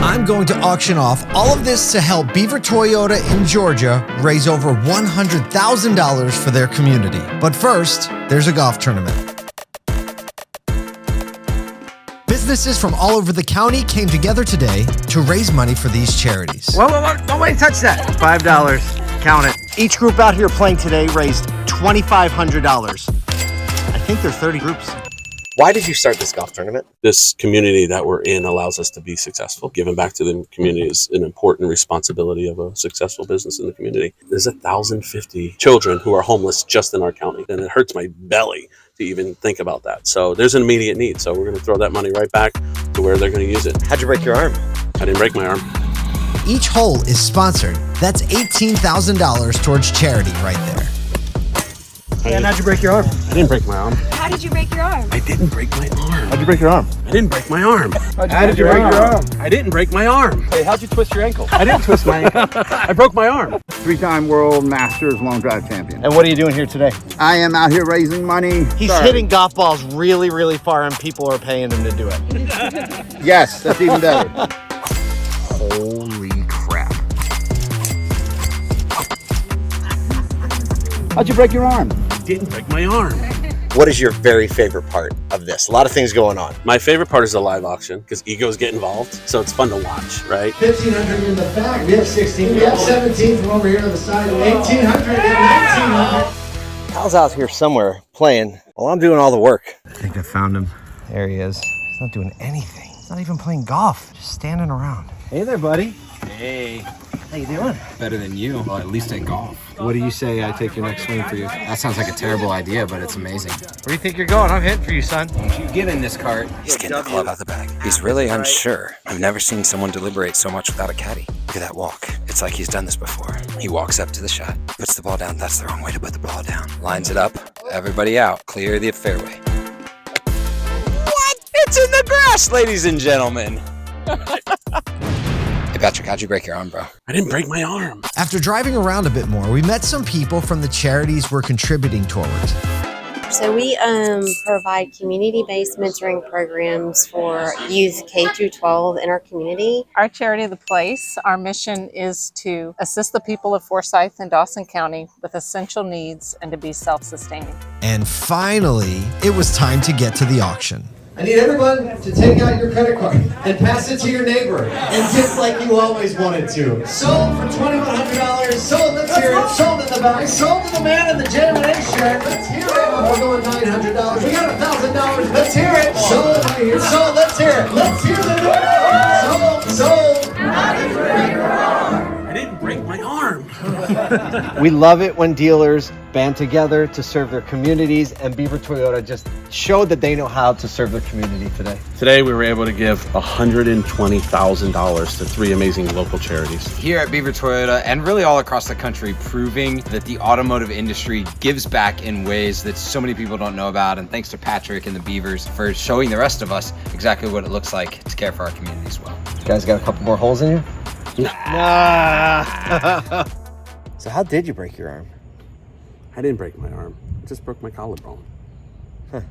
I'm going to auction off all of this to help Beaver Toyota in Georgia raise over $100,000 for their community. But first, there's a golf tournament. Businesses from all over the county came together today to raise money for these charities. Whoa, nobody touch that. $5, count it. Each group out here playing today raised $2,500. I think there are 30 groups. Why did you start this golf tournament? This community that we're in allows us to be successful. Giving back to the community is an important responsibility of a successful business in the community. There's 1,050 children who are homeless just in our county, and it hurts my belly to even think about that. So there's an immediate need. So we're going to throw that money right back to where they're going to use it. How'd you break your arm? I didn't break my arm. Each hole is sponsored. That's $18,000 towards charity right there. And how'd you break your arm? I didn't break my arm. How did you break your arm? I didn't break my arm. How'd you break your arm? I didn't break my arm. How did you break your arm? I didn't break my arm. Hey, how'd you twist your ankle? I didn't twist my ankle. I broke my arm. 3-time World Masters Long Drive Champion. And what are you doing here today? I am out here raising money. He's hitting golf balls really, really far, and people are paying him to do it. Yes, that's even better. Holy crap. How'd you break your arm? I didn't break my arm. What is your very favorite part of this? A lot of things going on. My favorite part is the live auction because egos get involved, so it's fun to watch, right? 1,500 in the back. We have 16. We have 17 from over here to the side. 1,800 and 1,900. Kyle's out here somewhere playing while I'm doing all the work. I think I found him. There he is. He's not doing anything. He's not even playing golf. Just standing around. Hey there, buddy. Hey. How you doing? Better than you, well, at least at golf. What do you say I take your next swing for you? That sounds like a terrible idea, but it's amazing. Where do you think you're going? I'm hitting for you, son. Don't you get in this cart. He's getting the club out the bag. He's really unsure. I've never seen someone deliberate so much without a caddy. Look at that walk. It's like he's done this before. He walks up to the shot, puts the ball down. That's the wrong way to put the ball down. Lines it up. Everybody out. Clear the fairway. What? It's in the grass, ladies and gentlemen. Hey, Patrick, how'd you break your arm, bro? I didn't break my arm. After driving around a bit more, we met some people from the charities we're contributing towards. So we provide community-based mentoring programs for youth K through 12 in our community. Our charity, The Place, our mission is to assist the people of Forsyth and Dawson County with essential needs and to be self-sustaining. And finally, it was time to get to the auction. I need everyone to take out your credit card and pass it to your neighbor and tip like you always wanted to. Sold for $2,100. Sold, let's hear it. Sold in the back. Sold to the man in the J&A shirt. Let's hear it. We're going $900. We got $1,000. Let's hear it. Sold right here. Sold, let's hear it. Let's hear the number. Sold. I didn't break my arm. We love it when dealers band together to serve their communities, and Beaver Toyota just showed that they know how to serve their community today. Today we were able to give $120,000 to 3 amazing local charities. Here at Beaver Toyota, and really all across the country, proving that the automotive industry gives back in ways that so many people don't know about. And thanks to Patrick and the Beavers for showing the rest of us exactly what it looks like to care for our community as well. You guys got a couple more holes in you? Nah. So how did you break your arm? I didn't break my arm. I just broke my collarbone. Huh.